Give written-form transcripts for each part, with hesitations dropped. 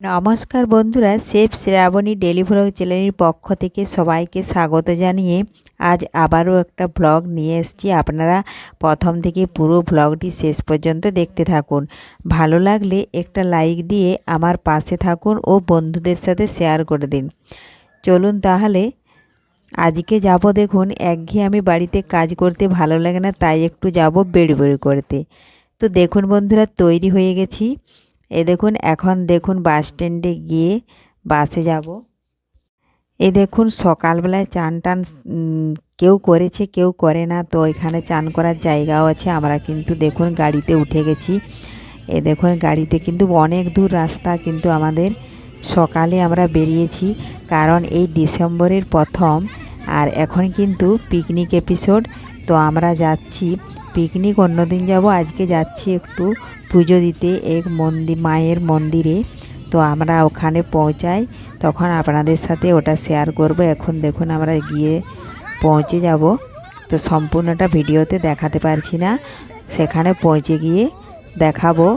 নমস্কার বন্ধুরা, chef Shrabani daily vlog চ্যানেলের পক্ষ থেকে সবাইকে স্বাগত জানিয়ে আজ আবারও একটা ভ্লগ নিয়ে এসেছি। আপনারা প্রথম থেকে পুরো ভ্লগটি শেষ পর্যন্ত দেখতে থাকুন। ভালো লাগলে একটা লাইক দিয়ে আমার পাশে থাকুন ও বন্ধুদের সাথে শেয়ার করে দিন। চলুন তাহলে আজকে যাব। দেখুন, একঘেয়ে বাড়িতে কাজ করতে ভালো লাগে না, তাই একটু যাব বেড়ি বেড়ি করতে। তো দেখুন বন্ধুরা, তৈরি হয়ে গেছি। দেখুন, এখন দেখুন বাস স্ট্যান্ডে গিয়ে বাসে যাব। দেখুন সকালবেলায় চান টান কেউ করেছে কেউ করে না, তো এখানে চান করার জায়গাও আছে। আমরা কিন্তু দেখুন গাড়িতে উঠে গেছি। দেখুন গাড়িতে কিন্তু অনেক দূর রাস্তা, কিন্তু আমাদের সকালে আমরা বেরিয়েছি, কারণ এই ডিসেম্বরের প্রথম আর এখন কিন্তু পিকনিক এপিসোড। তো আমরা যাচ্ছি পিকনিক, অন্যদিন যাব, আজকে যাচ্ছি একটু পুজো দিতে এক মায়ের মন্দিরে। তো আমরা ওখানে পৌঁছাই, তখন আপনাদের সাথে ওটা শেয়ার করব। এখন দেখুন আমরা গিয়ে পৌঁছে যাব, তো সম্পূর্ণটা ভিডিওতে দেখাতে পারছি না, সেখানে পৌঁছে গিয়ে দেখাবো।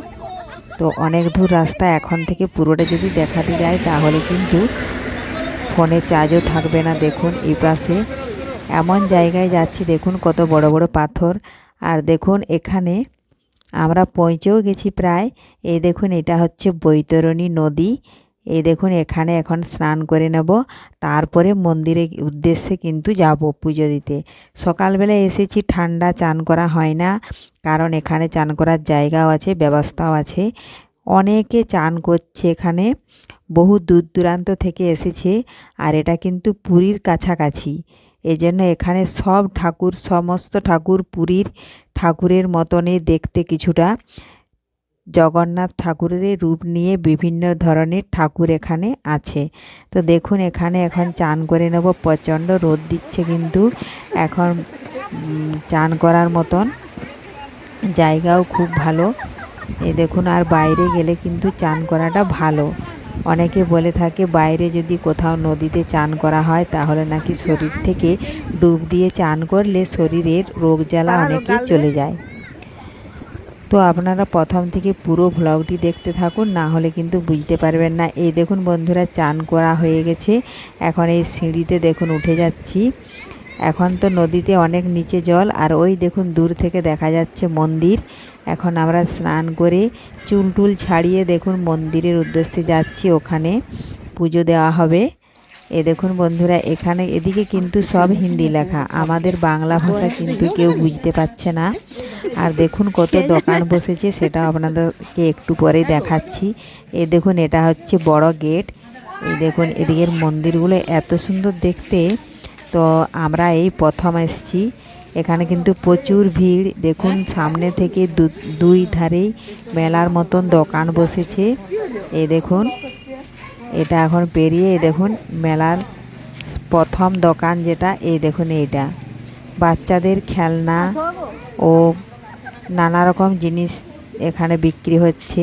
তো অনেক দূর রাস্তা, এখন থেকে পুরোটা যদি দেখাতে যায় তাহলে কিন্তু ফোনে চার্জও থাকবে না। দেখুন এই পাশে এমন জায়গায় যাচ্ছি, দেখুন কত বড় বড় পাথর। আর দেখুন এখানে আমরা পৌঁছেও গেছি প্রায়। দেখুন এটা হচ্ছে বৈতরণী নদী। দেখুন এখানে এখন স্নান করে নেব, তারপরে মন্দিরের উদ্দেশ্যে কিন্তু যাব পুজো দিতে। সকালবেলা এসেছি, ঠান্ডা, চান করা হয় না, কারণ এখানে চান করার জায়গাও আছে, ব্যবস্থাও আছে। অনেকে চান করছে এখানে, বহু দূর দূরান্ত থেকে এসেছে। আর এটা কিন্তু পুরীর কাছাকাছি, এজন্য এখানে সব ঠাকুর, সমস্ত ঠাকুর পুরীর ঠাকুরের মতনই দেখতে, কিছুটা জগন্নাথ ঠাকুরের রূপ নিয়ে বিভিন্ন ধরনের ঠাকুর এখানে আছে। তো দেখুন এখানে এখন চান করে নেব। প্রচণ্ড রোদ দিচ্ছে, কিন্তু এখন চান করার মতন জায়গাও খুব ভালো। দেখুন, আর বাইরে গেলে কিন্তু চান করাটা ভালো। অনেকে বলে থাকে বাইরে যদি কোথাও নদীতে চান করা হয় তাহলে নাকি শরীর থেকে ডুব দিয়ে চান করলে শরীরের রোগ জ্বালা অনেকে চলে যায়। তো আপনারা প্রথম থেকে পুরো ভ্লগটি দেখতে থাকুন, না হলে কিন্তু বুঝতে পারবেন না। দেখুন বন্ধুরা, চান করা হয়ে গেছে, এখন এই সিঁড়িতে দেখুন উঠে যাচ্ছি। এখন তো নদীতে অনেক নিচে জল, আর ওই দেখুন দূর থেকে দেখা যাচ্ছে মন্দির। এখন আমরা স্নান করে চুল টুল ছাড়িয়ে দেখুন মন্দিরের উদ্দেশ্যে যাচ্ছি, ওখানে পুজো দেওয়া হবে। দেখুন বন্ধুরা, এখানে এদিকে কিন্তু সব হিন্দি লেখা, আমাদের বাংলা ভাষা কিন্তু কেউ বুঝতে পারছে না। আর দেখুন কত দোকান বসেছে, সেটা আপনাদেরকে একটু পরেই দেখাচ্ছি। দেখুন এটা হচ্ছে বড় গেট। দেখুন এদিকের মন্দিরগুলো এত সুন্দর দেখতে। তো আমরা এই প্রথম এসেছি, এখানে কিন্তু প্রচুর ভিড়। দেখুন সামনে থেকে দুই ধারেই মেলার মতন দোকান বসেছে। দেখুন এটা এখন পেরিয়ে দেখুন মেলার প্রথম দোকান যেটা, দেখুন এইটা বাচ্চাদের খেলনা ও নানা রকম জিনিস এখানে বিক্রি হচ্ছে।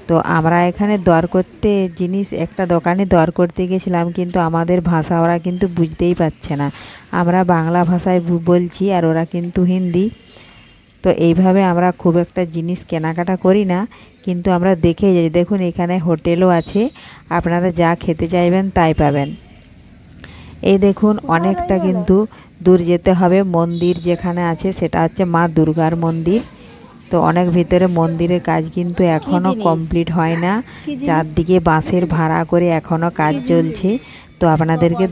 তো আমরা এখানে দর করতে জিনিস একটা দোকানে দর করতে গেছিলাম, কিন্তু আমাদের ভাষা ওরা কিন্তু বুঝতেই পারছে না। আমরা বাংলা ভাষায় বলছি আর ওরা কিন্তু হিন্দি। তো এইভাবে আমরা খুব একটা জিনিস কেনাকাটা করি না, কিন্তু আমরা দেখে যাই। দেখুন এখানে হোটেলও আছে, আপনারা যা খেতে চাইবেন তাই পাবেন। দেখুন অনেকটা কিন্তু দূর যেতে হবে। মন্দির যেখানে আছে সেটা হচ্ছে মা দুর্গার মন্দির। তো অনেক ভিতরে মন্দিরের কাজ কিন্তু এখনও কমপ্লিট হয় না, চারদিকে বাঁশের ভাড়া করে এখনও কাজ চলছে। তো আপনাদেরকে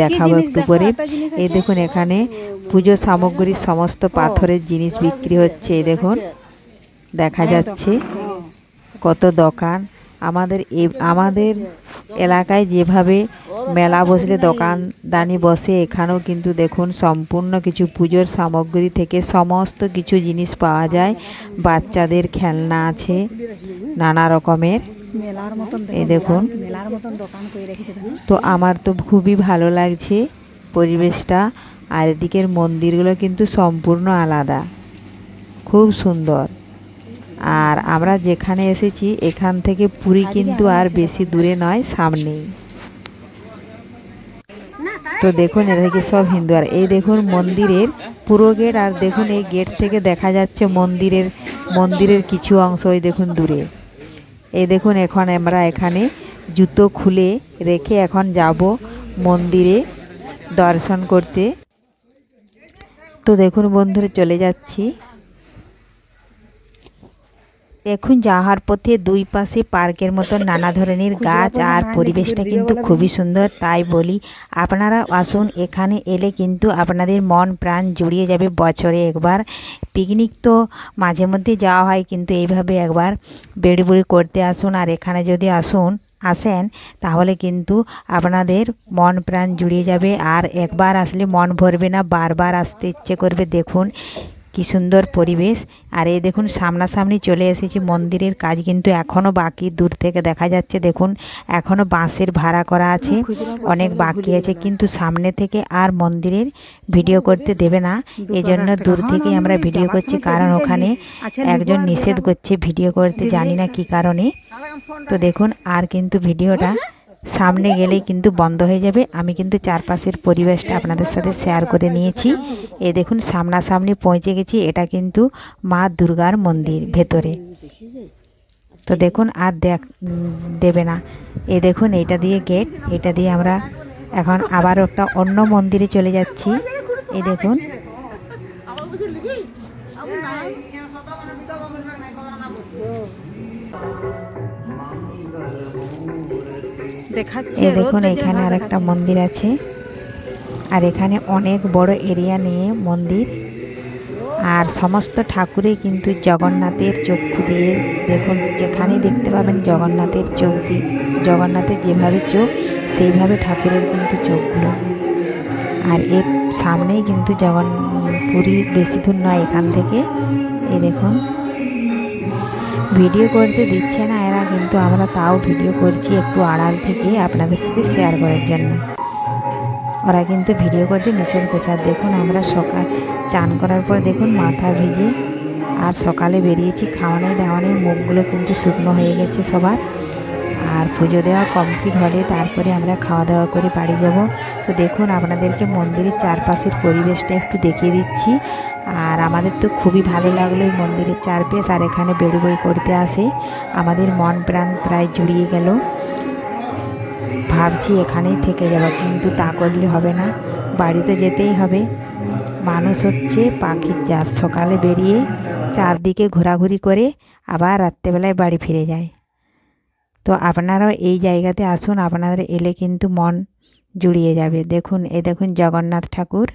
দেখাবো একটু করে। দেখুন এখানে পুজো সামগ্রী, সমস্ত পাথরের জিনিস বিক্রি হচ্ছে। দেখুন দেখা যাচ্ছে কত দোকান। আমাদের এলাকায় যেভাবে মেলা বসলে দোকানদানি বসে, এখানেও কিন্তু দেখুন সম্পূর্ণ কিছু পুজোর সামগ্রী থেকে সমস্ত কিছু জিনিস পাওয়া যায়। বাচ্চাদের খেলনা আছে নানা রকমের। দেখুন, তো আমার তো খুবই ভালো লাগছে পরিবেশটা। আর এদিকের মন্দিরগুলো কিন্তু সম্পূর্ণ আলাদা, খুব সুন্দর। আর আমরা যেখানে এসেছি এখান থেকে পুরী কিন্তু আর বেশি দূরে নয়, সামনেই। তো দেখুন এদিকে সব হিন্দু। আর দেখুন মন্দিরের পুরো গেট, আর দেখুন এই গেট থেকে দেখা যাচ্ছে মন্দিরের কিছু অংশ, দেখুন দূরে। এই দেখুন এখন আমরা এখানে জুতো খুলে রেখে এখন যাব মন্দিরে দর্শন করতে। তো দেখুন বন্ধুরা চলে যাচ্ছি। দেখুন যাওয়ার পথে দুই পাশে পার্কের মতন নানা ধরনের গাছ আর পরিবেশটা কিন্তু খুবই সুন্দর। তাই বলি আপনারা আসুন, এখানে এলে কিন্তু আপনাদের মন প্রাণ জুড়িয়ে যাবে। বছরে একবার পিকনিক তো মাঝে মধ্যে যাওয়া হয়, কিন্তু এইভাবে একবার বেড়িবুড়ি করতে আসুন। আর এখানে যদি আসেন তাহলে কিন্তু আপনাদের মন প্রাণ জুড়িয়ে যাবে। আর একবার আসলে মন ভরবে না, বারবার আসতে ইচ্ছে করবে। দেখুন কি সুন্দর পরিবেশ। আর এই দেখুন সামনাসামনি চলে এসেছি। মন্দিরের কাজ কিন্তু এখনও বাকি, দূর থেকে দেখা যাচ্ছে। দেখুন এখনও বাঁশের ভাড়া করা আছে, অনেক বাকি আছে, কিন্তু সামনে থেকে আর মন্দিরের ভিডিও করতে দেবে না। এজন্য দূর থেকেই আমরা ভিডিও করছি, কারণ ওখানে একজন নিষেধ করছে ভিডিও করতে, জানি না কি কারণে। তো দেখুন আর কিন্তু ভিডিওটা সামনে গেলেই কিন্তু বন্ধ হয়ে যাবে। আমি কিন্তু চারপাশের পরিবেশটা আপনাদের সাথে শেয়ার করে নিয়েছি। এই দেখুন সামনাসামনি পৌঁছে গেছি। এটা কিন্তু মা দুর্গার মন্দির ভেতরে। তো দেখুন আর দেবে না। এই দেখুন এইটা দিয়ে গেট, এটা দিয়ে আমরা এখন আবার একটা অন্য মন্দিরে চলে যাচ্ছি। এই দেখুন এই দেখুন এখানে আর একটা মন্দির আছে। আর এখানে অনেক বড় এরিয়া নিয়ে মন্দির। আর সমস্ত ঠাকুরই কিন্তু জগন্নাথের চক্ষু দিয়ে, দেখুন যেখানেই দেখতে পাবেন জগন্নাথের চোখ দিয়ে, জগন্নাথের যেভাবে চোখ সেইভাবে ঠাকুরের কিন্তু চোখগুলো। আর এর সামনেই কিন্তু পুরী, বেশি দূর নয় এখান থেকে। এই দেখুন ভিডিও করতে দিচ্ছে না এরা, কিন্তু আমরা তাও ভিডিও করছি একটু আড়াল থেকে আপনাদের সাথে শেয়ার করার জন্য। ওরা কিন্তু ভিডিও করতে নিষেধ করছে। আর দেখুন আমরা চান করার পর দেখুন মাথা ভিজে আর সকালে বেরিয়েছি, খাওয়ানো দাওয়ানো, মুখগুলো কিন্তু শুকনো হয়ে গেছে সবার। আর পুজো দেওয়া কমপ্লিট হলে তারপরে আমরা খাওয়া দাওয়া করে বাড়ি যাব। তো দেখুন আপনাদেরকে মন্দিরের চারপাশের পরিবেশটা একটু দেখিয়ে দিচ্ছি। আর আমাদের তো খুবই ভালো লাগলো এই মন্দিরের চারপাশ। আর এখানে বেড়িবড়ি করতে আসে আমাদের মন প্রাণ প্রায় জুড়িয়ে গেল। ভাবছি এখানেই থেকে যাব, কিন্তু তা করলে হবে না, বাড়িতে যেতেই হবে। মানুষ হচ্ছে পাখির জাত, সকালে বেরিয়ে চারদিকে ঘোরাঘুরি করে আবার রাত্রেবেলায় বাড়ি ফিরে যায়। তো আপনারাও এই জায়গাতে আসুন, আপনাদের এলে কিন্তু মন জুড়িয়ে যাবে। দেখুন এই দেখুন জগন্নাথ ঠাকুর।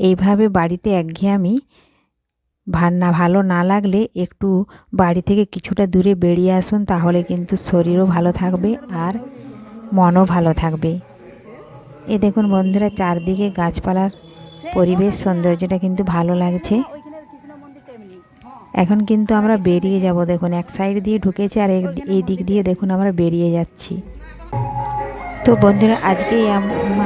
এইভাবে বাড়িতে একঘেয়েমি ভালো না লাগলে একটু বাড়ি থেকে কিছুটা দূরে বেরিয়ে আসুন, তাহলে কিন্তু শরীরও ভালো থাকবে আর মনও ভালো থাকবে। এই দেখুন বন্ধুরা চারদিকে গাছপালার পরিবেশ, সৌন্দর্যটা কিন্তু ভালো লাগছে। এখন কিন্তু আমরা বেরিয়ে যাব। দেখুন এক সাইড দিয়ে ঢুকেছে আর এই দিক দিয়ে দেখুন আমরা বেরিয়ে যাচ্ছি। তো বন্ধুরা আজকে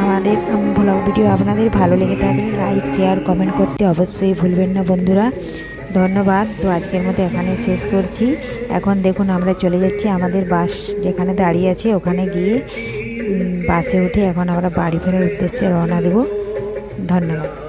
আমাদের ব্লগ ভিডিও আপনাদের ভালো লেগে থাকলে লাইক শেয়ার কমেন্ট করতে অবশ্যই ভুলবেন না বন্ধুরা। ধন্যবাদ। তো আজকের মতো এখানে শেষ করছি। এখন দেখুন আমরা চলে যাচ্ছি আমাদের বাস যেখানে দাঁড়িয়ে আছে ওখানে গিয়ে বাসে উঠে এখন আমরা বাড়ি ফেরার উদ্দেশ্যে রওনা দেব। ধন্যবাদ।